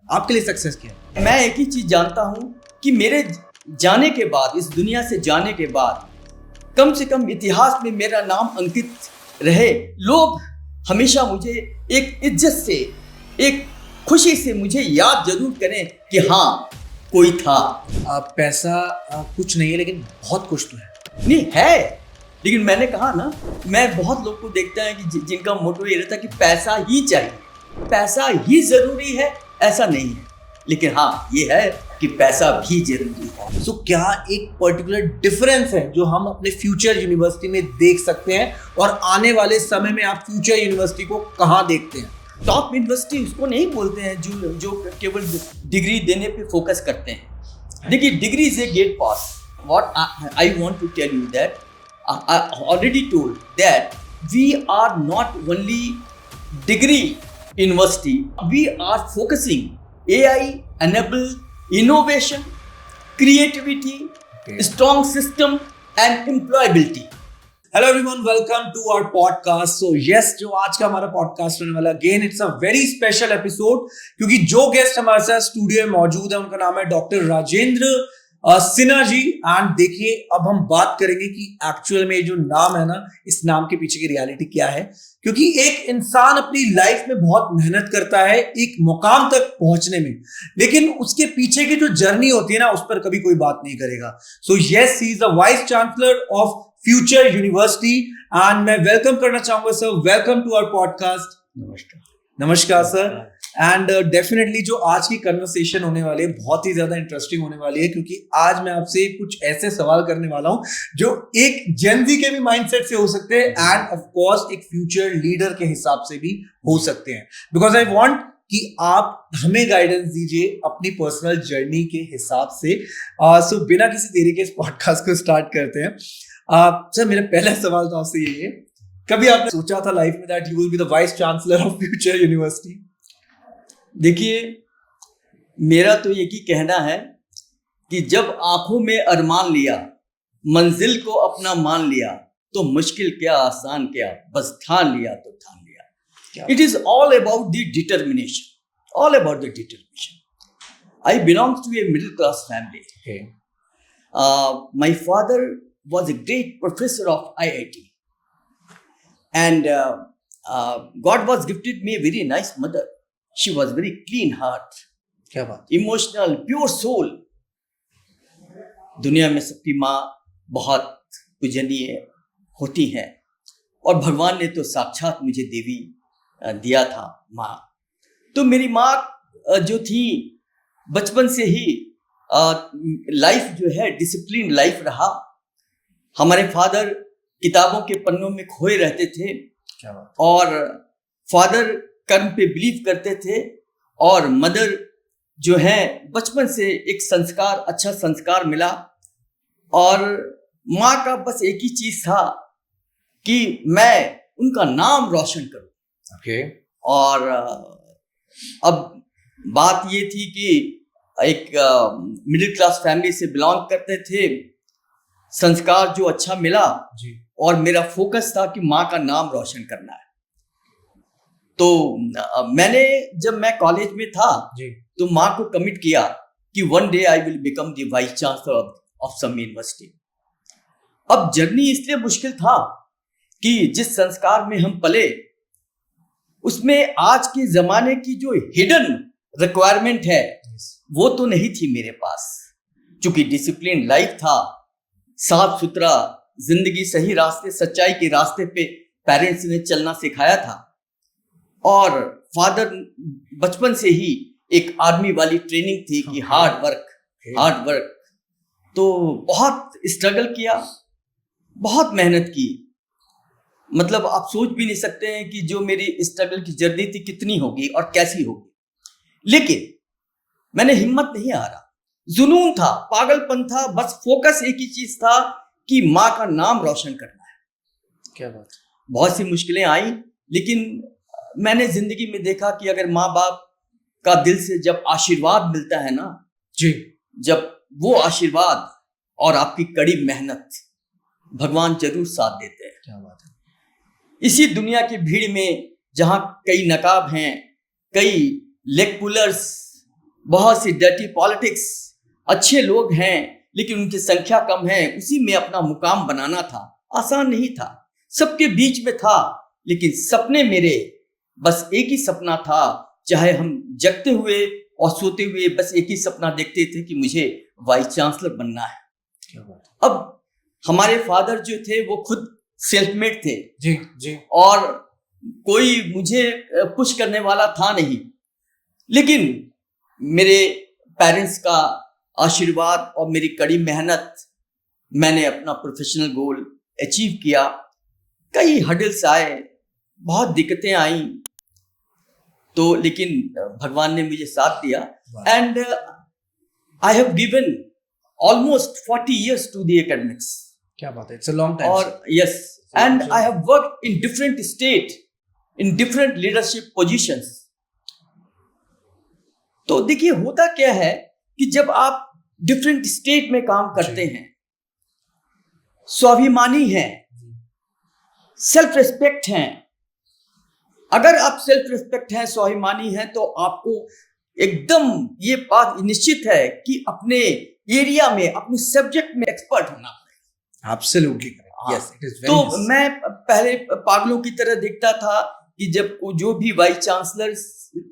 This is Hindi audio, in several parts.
आपके लिए सक्सेस क्या है? मैं एक ही चीज जानता हूँ कि मेरे जाने के बाद, इस दुनिया से जाने के बाद, कम से कम इतिहास में मेरा नाम अंकित रहे। लोग हमेशा मुझे एक इज्जत से, एक खुशी से मुझे याद जरूर करें कि हाँ, कोई था। पैसा कुछ नहीं है, लेकिन बहुत कुछ तो है। नहीं है, लेकिन मैंने कहा ना, मैं बहुत लोग को देखता है कि जिनका मोटो ये रहता है कि पैसा ही चाहिए, पैसा ही जरूरी है, ऐसा नहीं है। लेकिन हाँ, ये है कि पैसा भी जरूरी है। तो क्या एक पर्टिकुलर डिफरेंस है जो हम अपने फ्यूचर यूनिवर्सिटी में देख सकते हैं, और आने वाले समय में आप फ्यूचर यूनिवर्सिटी को कहाँ देखते हैं? टॉप यूनिवर्सिटी उसको नहीं बोलते हैं जो केवल डिग्री देने पे फोकस करते हैं। देखिए, degree is a gate pass. What I want to tell you that I already told that we are not only degree university, we are focusing AI enable innovation, creativity, strong system and employability. Hello everyone, welcome to our podcast. So yes, जो आज का हमारा पॉडकास्ट होने वाला, again it's a very special episode, क्योंकि जो गेस्ट हमारे साथ स्टूडियो में मौजूद है उनका नाम है डॉक्टर राजेंद्र सिन्हा जी। एंड देखिए, अब हम बात करेंगे कि एक्चुअल में जो नाम है ना, इस नाम के पीछे की रियलिटी क्या है। क्योंकि एक इंसान अपनी लाइफ में बहुत मेहनत करता है एक मुकाम तक पहुंचने में, लेकिन उसके पीछे की जो जर्नी होती है ना, उस पर कभी कोई बात नहीं करेगा। So yes, he is the vice chancellor of future university, and मैं वेलकम करना चाहूंगा sir. Welcome to our podcast. नमस्कार सर। एंड डेफिनेटली जो आज की कन्वर्सेशन होने वाली है बहुत ही ज्यादा इंटरेस्टिंग होने वाली है, क्योंकि आज मैं आपसे कुछ ऐसे सवाल करने वाला हूं जो एक जेनजी के भी माइंडसेट से हो सकते हैं, एंड ऑफ कोर्स एक फ्यूचर लीडर के हिसाब से भी हो सकते हैं। बिकॉज आई वांट कि आप हमें गाइडेंस दीजिए अपनी पर्सनल जर्नी के हिसाब से। सो बिना किसी देरी के इस पॉडकास्ट को स्टार्ट करते हैं। सर, मेरा पहला सवाल तो आपसे यही है, कभी आपने सोचा था लाइफ में that you will be the vice chancellor of future university? देखिए, मेरा तो एक ही कहना है कि जब आंखों में अरमान लिया, मंजिल को अपना मान लिया, तो मुश्किल क्या आसान क्या, बस ठान लिया तो ठान लिया। It is all about the determination, all about the determination. I belong to a middle class family. My father was a great professor of IIT, and God was gifted me a very nice mother. She was very clean heart, क्या बात, emotional, pure soul. दुनिया में सबकी माँ बहुत पूजनीय होती हैं, और भगवान ने तो साक्षात मुझे देवी दिया था, माँ। तो मेरी माँ जो थी, बचपन से ही लाइफ जो है डिसिप्लिन लाइफ रहा। हमारे फादर किताबों के पन्नों में खोए रहते थे, और फादर कर्म पे बिलीव करते थे, और मदर जो है बचपन से एक संस्कार, अच्छा संस्कार मिला। और माँ का बस एक ही चीज था कि मैं उनका नाम रोशन करूं। और अब बात ये थी कि एक मिडिल क्लास फैमिली से बिलोंग करते थे, संस्कार जो अच्छा मिला जी, और मेरा फोकस था कि माँ का नाम रोशन करना है। तो मैंने, जब मैं कॉलेज में था जी, तो माँ को कमिट किया कि one day I will become the vice chancellor of some university. अब जर्नी इसलिए मुश्किल था कि जिस संस्कार में हम पले, उसमें आज के जमाने की जो हिडन रिक्वायरमेंट है वो तो नहीं थी मेरे पास। चूंकि डिसिप्लिन लाइफ था, साफ सुथरा जिंदगी, सही रास्ते, सच्चाई के रास्ते पे पेरेंट्स ने चलना सिखाया था, और फादर बचपन से ही एक आर्मी वाली ट्रेनिंग थी कि हार्ड वर्क। तो बहुत स्ट्रगल किया, बहुत मेहनत की। मतलब आप सोच भी नहीं सकते हैं कि जो मेरी स्ट्रगल की जर्नी थी कितनी होगी और कैसी होगी। लेकिन मैंने हिम्मत नहीं हारा, जुनून था, पागलपन था, बस फोकस एक ही चीज था कि माँ का नाम रोशन करना है। क्या बात। बहुत सी मुश्किलें आई, लेकिन मैंने जिंदगी में देखा कि अगर माँ बाप का दिल से जब आशीर्वाद मिलता है ना जी, जब वो आशीर्वाद और आपकी कड़ी मेहनत, भगवान जरूर साथ देते हैं। क्या बात है। इसी दुनिया की भीड़ में जहां कई नकाब हैं, कई लेग पुलर्स, बहुत सी डर्टी पॉलिटिक्स, अच्छे लोग हैं लेकिन उनकी संख्या कम है, उसी में अपना मुकाम बनाना था। आसान नहीं था, सबके बीच में था, लेकिन सपने मेरे बस एक ही सपना था। चाहे हम जगते हुए और सोते हुए बस एक ही सपना देखते थे कि मुझे वाइस चांसलर बनना है। क्या बात है। अब हमारे फादर जो थे वो खुद सेल्फ मेड थे जी जी। और कोई मुझे पुश करने वाला था नहीं, लेकिन मेरे पेरेंट्स का आशीर्वाद और मेरी कड़ी मेहनत, मैंने अपना प्रोफेशनल गोल अचीव किया। कई हडल्स आए, बहुत दिक्कतें आई, तो लेकिन भगवान ने मुझे साथ दिया। And I have given almost 40 years to the academics. क्या बात है, इट्स अ लॉन्ग टाइम। और yes, and I have worked in different state, in different leadership positions. तो देखिए होता क्या है कि जब आप डिफरेंट स्टेट में काम करते हैं, स्वाभिमानी हैं, सेल्फ रिस्पेक्ट हैं। अगर आप सेल्फ रिस्पेक्ट हैं, स्वाभिमानी हैं, तो आपको एकदम ये बात निश्चित है कि अपने एरिया में, अपने सब्जेक्ट में एक्सपर्ट होना पड़ेगा। Absolutely correct, yes, it is very. तो मैं पहले पागलों की तरह देखता था कि जब जो भी वाइस चांसलर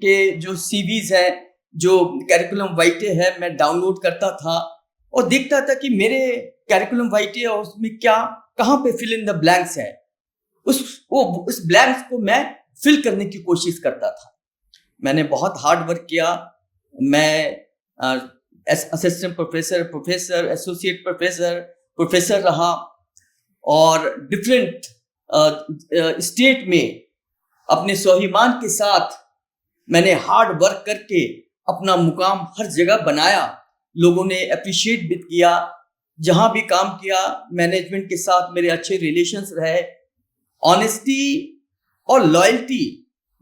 के जो सीवीज हैं, जो कैरिकुलम वाइटे है, मैं डाउनलोड करता था और देखता था कि मेरे कैरिकुलम वाइटे और उसमें क्या, कहाँ पे फिल इन द ब्लैंक्स है, उस ब्लैंक्स को मैं फिल करने की कोशिश करता था। मैंने बहुत हार्ड वर्क किया। मैं assistant professor, professor, associate professor, professor रहा और डिफरेंट स्टेट में अपने स्वाभिमान के साथ मैंने हार्ड वर्क करके अपना मुकाम हर जगह बनाया। लोगों ने अप्रिशिएट भी किया। जहां भी काम किया, मैनेजमेंट के साथ मेरे अच्छे रिलेशंस रहे। ऑनेस्टी और लॉयल्टी,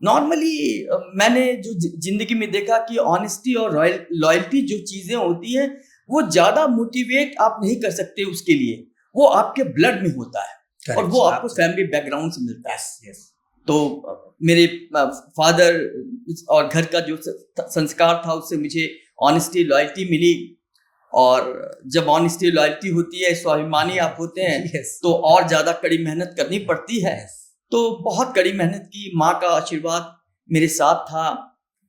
नॉर्मली मैंने जो जिंदगी में देखा कि ऑनेस्टी और लॉयल्टी जो चीजें होती हैं, वो ज्यादा मोटिवेट आप नहीं कर सकते उसके लिए, वो आपके ब्लड में होता है। Correct. और वो आपको फैमिली बैकग्राउंड से मिलता है। yes. तो मेरे फादर और घर का जो संस्कार था, उससे मुझे ऑनेस्टी लॉयल्टी मिली। और जब ऑनेस्टी लॉयल्टी होती है, स्वाभिमानी आप होते हैं, yes. तो और ज्यादा कड़ी मेहनत करनी पड़ती है। yes. तो बहुत कड़ी मेहनत की, माँ का आशीर्वाद मेरे साथ था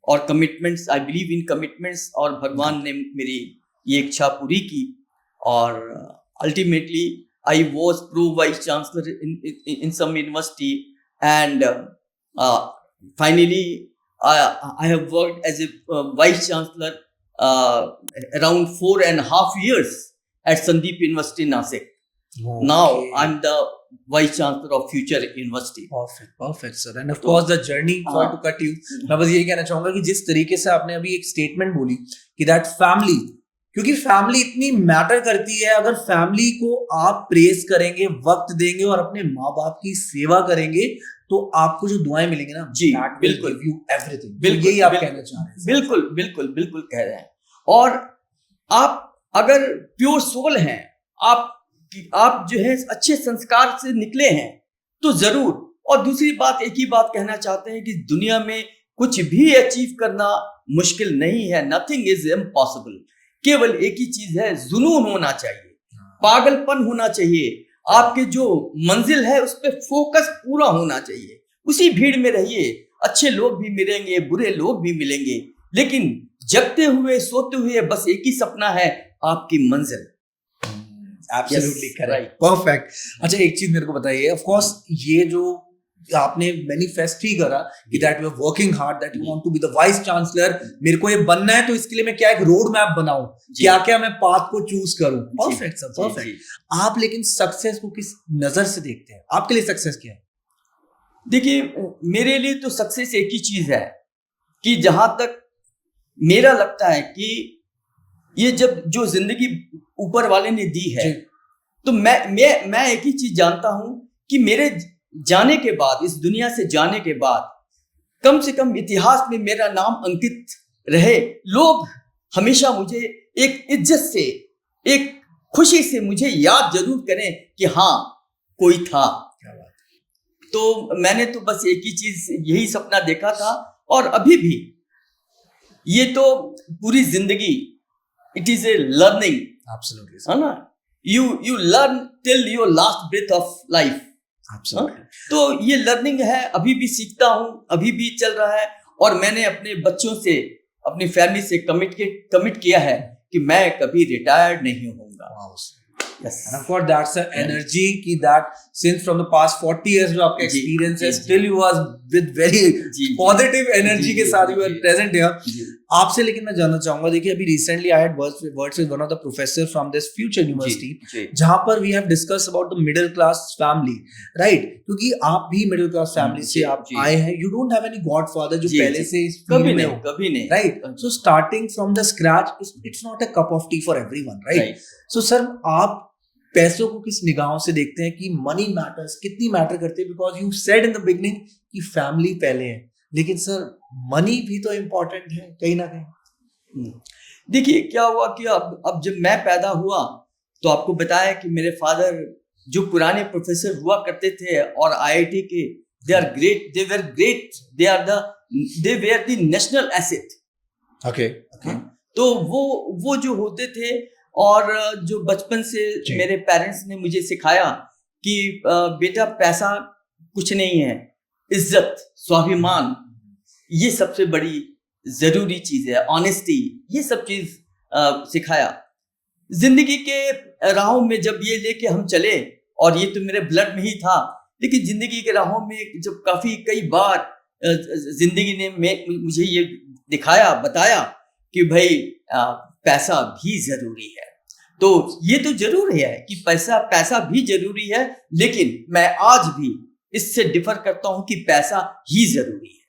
और commitments, I believe in commitments, और भगवान ने मेरी ये इच्छा पूरी की। और ultimately I was pro vice chancellor in some university, and finally I have worked as a vice chancellor around 4.5 years at Sandeep University, Nashik. Okay. Now I'm the vice chancellor of Future University. Perfect, sir. And of course the journey, sorry to cut you, मैं बस यही कहना चाहूंगा कि जिस तरीके से आपने अभी एक स्टेटमेंट बोली कि that family, क्योंकि फैमिली इतनी मैटर करती है। अगर फैमिली को आप प्रेज करेंगे, वक्त देंगे और अपने माँ बाप की सेवा करेंगे, तो आपको जो दुआएं मिलेंगी ना, जी बिल्कुल, यू एवरीथिंग, बिल्कुल यही आप कहना चाह रहे हैं। बिल्कुल बिल्कुल बिल्कुल कह रहे हैं। और आप अगर प्योर सोल हैं, आप जो है अच्छे संस्कार से निकले हैं, तो जरूर। और दूसरी बात, एक ही बात कहना चाहते हैं कि दुनिया में कुछ भी अचीव करना मुश्किल नहीं है। Nothing is impossible. केवल एक ही चीज है, जुनून होना चाहिए, पागलपन होना चाहिए। आपके जो मंजिल है उस पर फोकस पूरा होना चाहिए। उसी भीड़ में रहिए, अच्छे लोग भी मिलेंगे, बुरे लोग भी मिलेंगे, लेकिन जगते हुए, सोते हुए बस एक ही सपना है, आपकी मंजिल। Absolutely correct, perfect. अच्छा, एक चीज मेरे को बताइए, ऑफ कोर्स ये जो आपने मैनिफेस्ट ही करा कि that you are working hard, that you want to be the vice chancellor, मेरे को ये बनना है, तो इसके लिए मैं क्या एक रोड मैप बनाऊं, क्या क्या मैं पाथ को चूज करूं। Perfect sir, perfect. आप लेकिन सक्सेस को किस नजर से देखते हैं? आपके लिए सक्सेस क्या है? देखिए, मेरे लिए तो सक्सेस एक ही चीज है कि जहां तक मेरा लगता है कि ये जब जो जिंदगी ऊपर वाले ने दी है, तो मैं एक ही चीज जानता हूं कि मेरे जाने के बाद, इस दुनिया से जाने के बाद, कम से कम इतिहास में मेरा नाम अंकित रहे। लोग हमेशा मुझे एक इज्जत से, एक खुशी से मुझे याद जरूर करें कि हाँ, कोई था। तो मैंने तो बस एक ही चीज, यही सपना देखा था। और अभी भी ये तो पूरी जिंदगी it is a learning, Absolutely, sir. है ना? You learn till your last breath of life. Absolutely. तो ये लर्निंग है, अभी भी सीखता हूँ, अभी भी चल रहा है। और मैंने अपने बच्चों से, अपनी फैमिली से कमिट किया है कि मैं कभी रिटायर्ड नहीं होऊंगा। Wow, sir. Yes. And of course, that's the energy ki that since from the past 40 years जो आपका जी, experience है, जी, still you are with very ji, positive energy जी, के जी, साथ you are ji, present here. जी, आपसे लेकिन मैं जानना चाहूंगा, देखिए अभी recently I had words with one of the professor from this future university, जी, जहां पर we have discussed about the middle class family, right? क्योंकि आप भी middle class family से आप जी, आए हैं, you don't have any godfather जो जी, पहले जी, से इस field कभी में नहीं, हो, कभी नहीं, right? So starting from the scratch, it's not a cup of tea for everyone, right? So sir, आप पैसों को किस निगाहों से देखते हैं कि मनी मैटर्स कितनी मैटर करती है? Because you said in the beginning कि फैमिली पहले है, लेकिन सर मनी भी तो इम्पोर्टेंट है कहीं ना कहीं। देखिए क्या हुआ कि अब जब मैं पैदा हुआ तो आपको बताया कि मेरे फादर जो पुराने प्रोफेसर हुआ करते थे और आईआईटी के, they were the national asset. Okay, तो वो जो होते थे, और जो बचपन से मेरे पेरेंट्स ने मुझे सिखाया कि बेटा पैसा कुछ नहीं है, इज्जत, स्वाभिमान, ये सबसे बड़ी जरूरी चीज है, ऑनेस्टी, ये सब चीज सिखाया। जिंदगी के राहों में जब ये लेके हम चले, और ये तो मेरे ब्लड में ही था, लेकिन जिंदगी के राहों में जब कई बार जिंदगी ने मुझे ये दिखाया, बताया कि भाई पैसा भी जरूरी है। तो ये तो जरूर है कि पैसा भी जरूरी है, लेकिन मैं आज भी इससे डिफर करता हूं कि पैसा ही जरूरी है।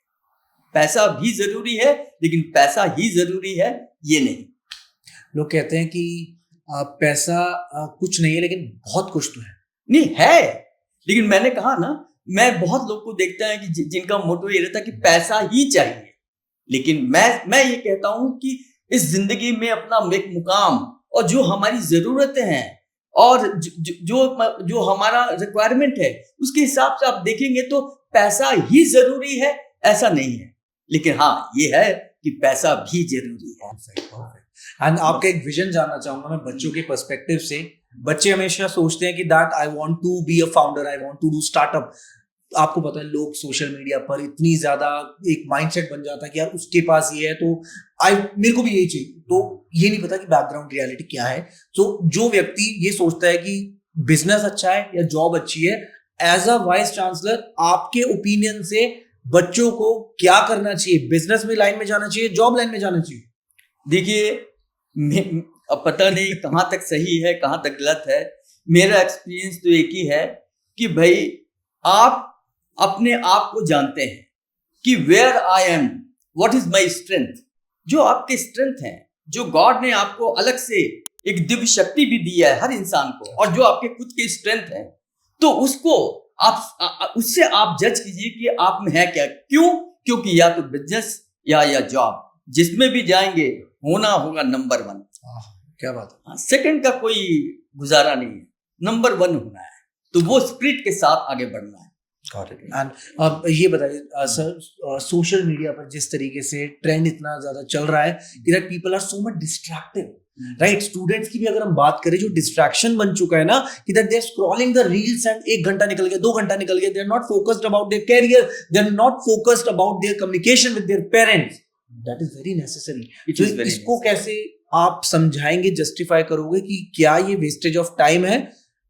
पैसा भी जरूरी है, लेकिन पैसा ही जरूरी है ये नहीं। लोग कहते हैं कि पैसा कुछ नहीं है, लेकिन बहुत कुछ तो है। नहीं है, लेकिन मैंने कहा ना, मैं बहुत लोग को देखता है कि जिनका मोटो ये रहता है कि पैसा ही चाहिए, लेकिन मैं ये कहता हूं कि इस जिंदगी में अपना एक मुकाम और जो हमारी जरूरतें हैं और जो हमारा रिक्वायरमेंट है, उसके हिसाब से आप देखेंगे तो पैसा ही जरूरी है ऐसा नहीं है, लेकिन हाँ ये है कि पैसा भी जरूरी है। एंड आपका एक विजन जानना चाहूंगा मैं बच्चों के पर्सपेक्टिव से। बच्चे हमेशा सोचते हैं कि that I want to be a founder, I want to do startup. आपको पता है लोग सोशल मीडिया पर इतनी ज्यादा एक माइंडसेट बन जाता है कि यार उसके पास ये है तो मेरे को भी यही चाहिए, तो ये नहीं पता कि बैकग्राउंड रियलिटी क्या है। तो जो व्यक्ति ये सोचता है कि बिजनेस अच्छा है या जॉब अच्छी है, एज अ वाइस चांसलर आपके ओपिनियन से बच्चों को क्या करना चाहिए? बिजनेस में लाइन में जाना चाहिए, जॉब लाइन में जाना चाहिए? देखिए अब पता नहीं कहां तक सही है कहां तक गलत है, मेरा एक्सपीरियंस तो एक ही है कि भाई आप अपने आप को जानते हैं कि where I am, what is my strength. जो आपके स्ट्रेंथ है, जो गॉड ने आपको अलग से एक दिव्य शक्ति भी दी है हर इंसान को, और जो आपके खुद के स्ट्रेंथ है, तो उसको आप उससे आप जज कीजिए कि आप में है क्या। क्यों? क्योंकि या तो बिजनेस या जॉब, जिसमें भी जाएंगे होना होगा नंबर 1। क्या बात है, सेकंड का कोई गुजारा नहीं है, नंबर 1 होना है, तो वो स्पिरिट के साथ आगे बढ़ना है। एंड अब ये बताइए सर, सोशल मीडिया पर जिस तरीके से ट्रेंड इतना ज्यादा चल रहा है कि that people are so much distracted, right? Students की भी अगर हम बात करें, जो डिस्ट्रैक्शन बन चुका है ना कि that they are scrolling the reels and 1 घंटा निकल गया, 2 घंटा निकल गया, they are not focused about their career, they are not focused about their communication with their parents. That is very necessary. इसको कैसे आप समझाएंगे, जस्टिफाई करोगे कि क्या ये वेस्टेज ऑफ टाइम है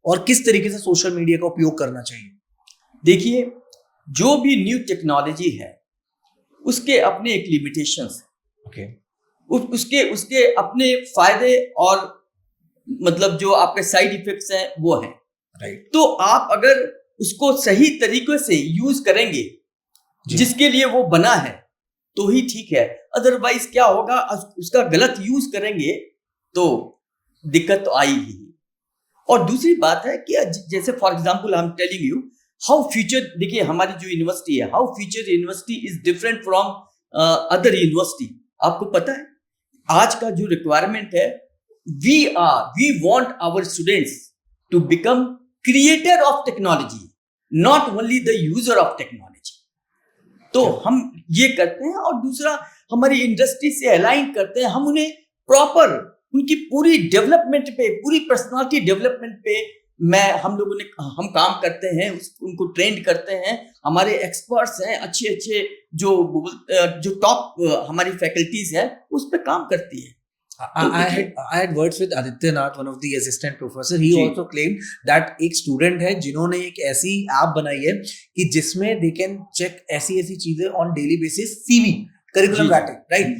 और किस तरीके से सोशल मीडिया का उपयोग करना चाहिए? देखिए, जो भी न्यू टेक्नोलॉजी है उसके अपने एक लिमिटेशंस है। उसके अपने फायदे और मतलब जो आपके साइड इफेक्ट्स हैं वो हैं, राइट? तो आप अगर उसको सही तरीके से यूज करेंगे जिसके लिए वो बना है तो ही ठीक है, अदरवाइज क्या होगा, उसका गलत यूज करेंगे तो दिक्कत तो आएगी। और दूसरी बात है कि जैसे for example I am telling you how future, देखिए हमारी जो यूनिवर्सिटी है, how future university is different from other university. आपको पता है आज का जो रिक्वायरमेंट है, we want our students to become creator of technology, not only the user of technology. तो हम ये करते हैं। और दूसरा, हमारी इंडस्ट्री से अलाइन करते हैं, हम उन्हें प्रॉपर उनकी पूरी डेवलपमेंट पे, पूरी पर्सनालिटी डेवलपमेंट पे हम काम करते हैं, उनको ट्रेंड करते हैं। हमारे एक्सपर्ट्स हैं, अच्छे अच्छे जो टॉप हमारी फैकल्टीज है उस पर काम करती है। I had words with Aditya Nath, one of the assistant professor. He also claimed that एक student है जिन्होंने एक ऐसी ऐप बनाई है कि जिसमें they can check ऐसी चीजें on daily basis, CV, curriculum writing, right?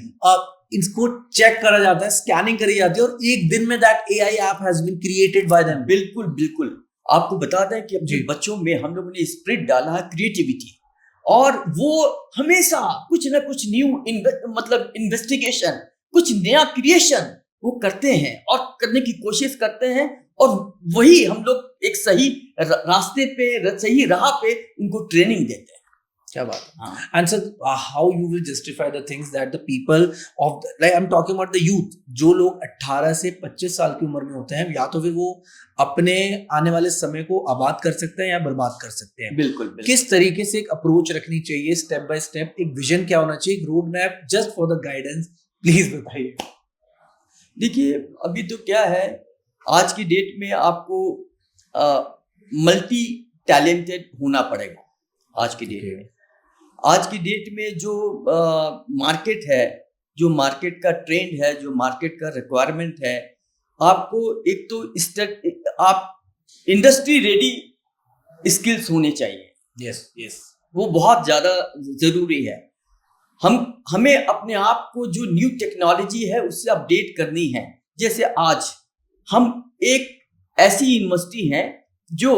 इसको चेक करा जाता है, स्कैनिंग करी जाती है और एक दिन में that AI app has been created by them. बिल्कुल बिल्कुल। आपको बता दें कि अपने बच्चों में हम लोगों ने स्पिरिट डाला है, क्रिएटिविटी, और वो हमेशा कुछ ना कुछ न्यू मतलब इन्वेस्टिगेशन, कुछ नया क्रिएशन वो करते हैं और करने की कोशिश करते हैं, और वही हम लोग एक सही रास्ते पे, सही राह पे उनको ट्रेनिंग देते हैं। क्या बात है। And sir, how you will justify the things that the people of like I'm talking about the youth, जो लोग 18 से 25 साल की उम्र में होते हैं, या तो फिर वो अपने आने वाले समय को आबाद कर सकते हैं या बर्बाद कर सकते हैं। बिल्कुल। किस तरीके से एक अप्रोच रखनी चाहिए, स्टेप बाय स्टेप, एक विजन क्या होना चाहिए, एक road map, just for the guidance, please बताइए। देखिए, अभी तो क्या है, आज की डेट में आपको मल्टी टैलेंटेड होना पड़ेगा। आज की डेट में, आज की डेट में जो मार्केट है, जो मार्केट का ट्रेंड है, जो मार्केट का रिक्वायरमेंट है, आपको एक तो आप इंडस्ट्री रेडी स्किल्स होने चाहिए। यस, वो बहुत ज्यादा जरूरी है। हमें अपने आप को जो न्यू टेक्नोलॉजी है उससे अपडेट करनी है। जैसे आज हम एक ऐसी यूनिवर्सिटी है जो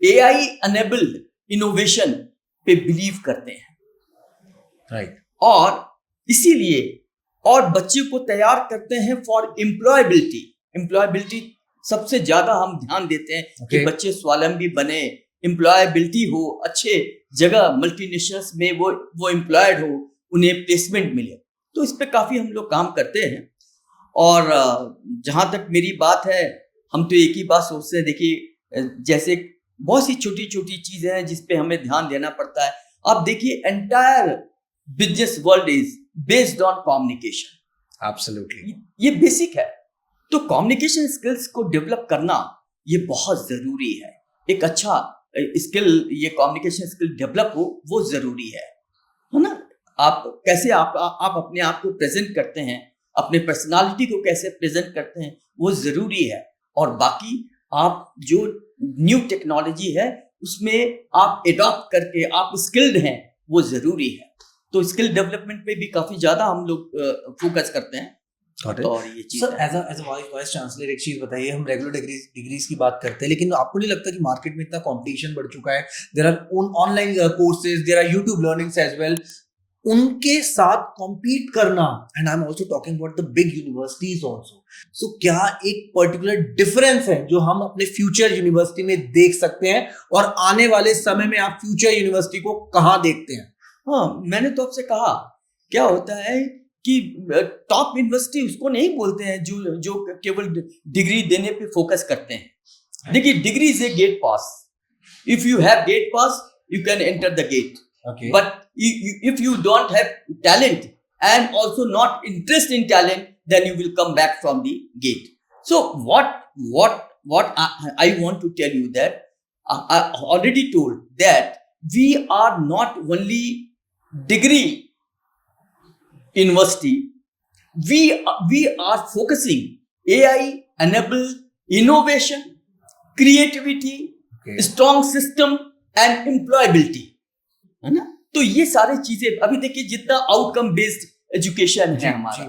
AI एनेबल्ड इनोवेशन पे बिलीव करते हैं, राइट, और इसीलिए और बच्चे को तैयार करते हैं फॉर एम्प्लॉयबिलिटी सबसे ज्यादा हम ध्यान देते हैं कि बच्चे स्वावलंबी बने, एम्प्लॉयबिलिटी हो, अच्छे जगह मल्टीनेशनल्स में वो एम्प्लॉयड हो, उन्हें प्लेसमेंट मिले। तो इस पे काफी हम लोग काम करते हैं। और जहां तक मेरी बात है, हम तो एक ही बात सोचते हैं, देखिए जैसे बहुत सी छोटी छोटी चीजें हैं जिस पे हमें ध्यान देना पड़ता है। आप देखिए, entire business world is based on communication. Absolutely, ये बेसिक है। तो कम्युनिकेशन स्किल्स को डेवलप करना ये बहुत जरूरी है। एक अच्छा स्किल, ये कम्युनिकेशन स्किल डेवलप हो, वो जरूरी है ना। आप कैसे आप अपने आप को प्रेजेंट करते हैं, अपने पर्सनालिटी को कैसे प्रेजेंट करते हैं, वो जरूरी है। और बाकी आप जो न्यू टेक्नोलॉजी है उसमें आप एडॉप्ट करके आप स्किल्ड हैं, वो जरूरी है। तो स्किल डेवलपमेंट पे भी काफी ज्यादा हम लोग फोकस करते हैं। और ये चीज sir, as a vice chancellor एक चीज बताइए, हम रेगुलर डिग्रीज की बात करते हैं, लेकिन आपको नहीं लगता कि मार्केट में इतना कंपटीशन बढ़ चुका है? There are online courses, there are YouTube learnings as well, उनके साथ compete करना, and I am also talking about the big universities also, so क्या एक पर्टिकुलर डिफरेंस है जो हम अपने फ्यूचर यूनिवर्सिटी में देख सकते हैं, और आने वाले समय में आप फ्यूचर यूनिवर्सिटी को कहां देखते हैं? हाँ, मैंने तो आपसे कहा, क्या होता है कि टॉप यूनिवर्सिटी उसको नहीं बोलते हैं जो केवल डिग्री देने पे फोकस करते हैं। देखिए, degree is a gate pass. If you have gate pass, you can enter the gate, but if you don't have talent and also not interest in talent, then you will come back from the gate. So what I want to tell you that I already told that we are not only degree university, we are focusing AI enabled innovation, creativity, strong system and employability, है ना। तो ये सारी चीजें, अभी देखिए जितना आउटकम बेस्ड एजुकेशन है हमारा,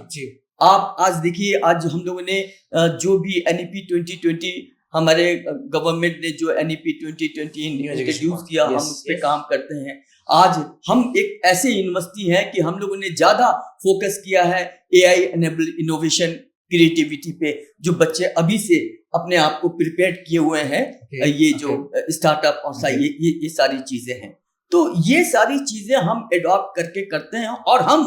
आप आज देखिए, आज हम लोगों ने जो भी NEP 2020, हमारे गवर्नमेंट ने जो NEP 2020 इंट्रोड्यूस किया, हम उस पे काम करते हैं। आज हम एक ऐसे यूनिवर्सिटी हैं कि हम लोगों ने ज्यादा फोकस किया है AI एनेबल्ड इनोवेशन, क्रिएटिविटी पे, जो बच्चे अभी से अपने आप को प्रिपेयर किए हुए हैं, ये जो स्टार्टअप और ये सारी चीजें हैं। तो ये सारी चीजें हम एडॉप्ट करके करते हैं, और हम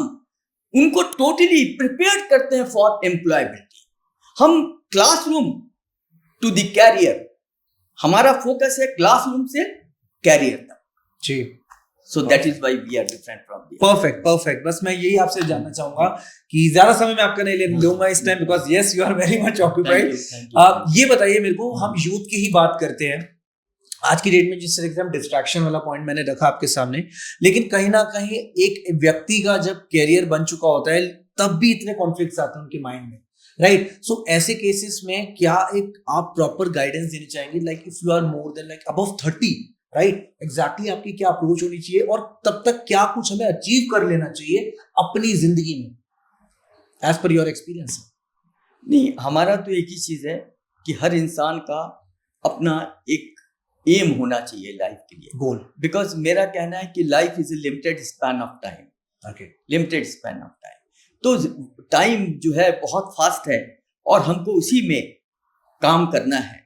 उनको टोटली प्रिपेयर करते हैं फॉर एम्प्लॉयबिलिटी। हम क्लासरूम टू द कैरियर, हमारा फोकस है क्लासरूम से कैरियर तक। जी, So that is why we are different from them. Perfect. बस मैं यही आपसे जानना चाहूंगा कि ज्यादा समय मैं आपका नहीं लेने दूंगा इस time, because yes you are very much occupied. ये बताइए मेरे को, हम यूथ की ही बात करते हैं आज की डेट में, जिस तरीके से हम डिस्ट्रैक्शन वाला पॉइंट मैंने रखा आपके सामने, लेकिन कहीं ना कहीं एक व्यक्ति का जब कैरियर बन चुका होता है तब भी इतने कॉन्फ्लिक्ट्स आते हैं उनके माइंड में, राइट? सो ऐसे केसेस में क्या एक आप प्रॉपर गाइडेंस देना चाहेंगे, like if you are more than like above 30, right? Exactly आपकी क्या अप्रोच होनी चाहिए और तब तक क्या कुछ हमें अचीव कर लेना चाहिए अपनी जिंदगी में एज पर योर एक्सपीरियंस? नहीं, हमारा तो एक ही चीज है कि हर इंसान का अपना एक एम होना चाहिए लाइफ के लिए, गोल. बिकॉज मेरा कहना है कि life is a limited span of time. Limited span of time. तो टाइम जो है बहुत फास्ट है और हमको उसी में काम करना है.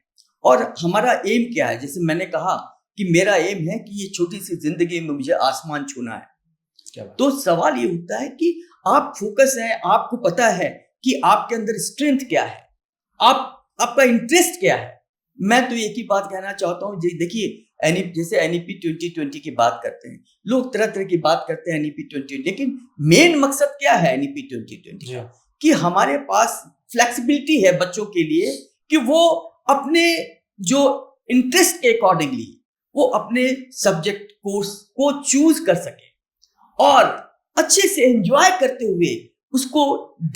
और हमारा एम क्या है, जैसे मैंने कहा कि मेरा एम है कि ये छोटी सी जिंदगी में मुझे आसमान छूना है. तो सवाल ये होता है कि आप फोकस है, आपको पता है कि आपके अंदर स्ट्रेंथ क्या है, आपका इंटरेस्ट क्या है. मैं तो एक ही बात कहना चाहता हूँ, देखिए जैसे NEP 2020 की बात करते हैं, लोग तरह तरह की बात करते हैं NEP 2020, लेकिन मेन मकसद क्या है NEP 2020 का? कि हमारे पास फ्लेक्सिबिलिटी है बच्चों के लिए कि वो अपने जो इंटरेस्ट के अकॉर्डिंगली वो अपने सब्जेक्ट कोर्स को चूज कर सके और अच्छे से एंजॉय करते हुए उसको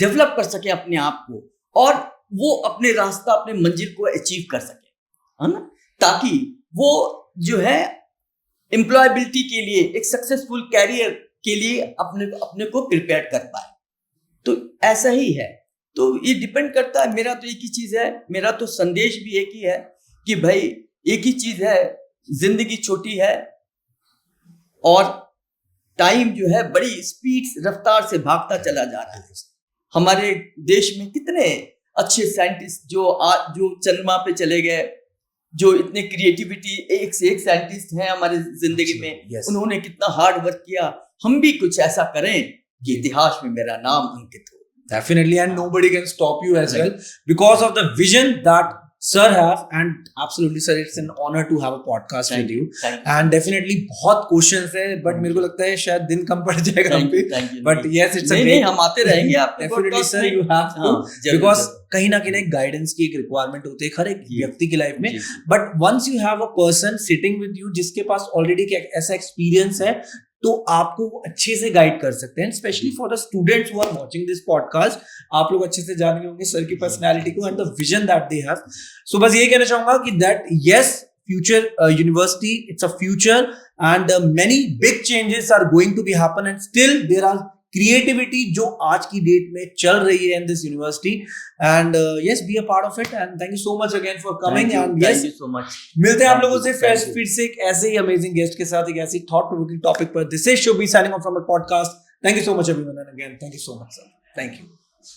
डेवलप कर सके अपने आप को, और वो अपने रास्ता, अपने मंजिल को अचीव कर सके, है ना? ताकि वो जो है एम्प्लॉयबिलिटी के लिए, एक सक्सेसफुल कैरियर के लिए अपने को प्रिपेयर कर पाए. तो ऐसा ही है. तो ये डिपेंड करता है. मेरा तो एक ही चीज है, मेरा तो संदेश भी एक ही है कि भाई एक ही चीज है, जिंदगी छोटी है और टाइम जो है बड़ी स्पीड रफ्तार से भागता चला जा रहा है. हमारे देश में कितने अच्छे साइंटिस्ट जो चंद्रमा पे चले गए, जो इतने क्रिएटिविटी, एक से एक साइंटिस्ट हैं हमारे जिंदगी में. yes. उन्होंने कितना हार्ड वर्क किया. हम भी कुछ ऐसा करें कि इतिहास में मेरा नाम अंकित हो. Definitely, and nobody can stop you as well because of the vision that sir have, and absolutely sir, it's an honor to have a podcast with you. And definitely बहुत questions है, but मेरे को लगता है शायद दिन कम पड़ जाएगा हम पे. But yes, it's a great. हम आते रहेंगे आपके definitely sir, you have to, because कहीं ना कहीं गाइडेंस की एक रिक्वायरमेंट होती है हर एक व्यक्ति की लाइफ में. But once you have a person sitting with you जिसके पास ऑलरेडी ऐसा एक्सपीरियंस है, तो आपको वो अच्छे से गाइड कर सकते हैं. Specially for the students who are watching this podcast, आप लोग अच्छे से जान गए होंगे सर की पर्सनालिटी को and the vision that they have. So बस ये कहना चाहूंगा कि that yes, future university, it's a future, and many big changes are going to be happen, and still there are creativity जो आज की डेट में चल रही है in this university, and yes, be a part of it, and thank you so much again for coming. And yes, thank you so much. मिलते हैं आप लोगों से फिर से एक ऐसे ही अमेजिंग गेस्ट के साथ, एक ऐसी थॉट प्रोवोकिंग टॉपिक पर. This is Shubhi signing off from a podcast. Thank you so much everyone, and again thank you so much sir. Thank you.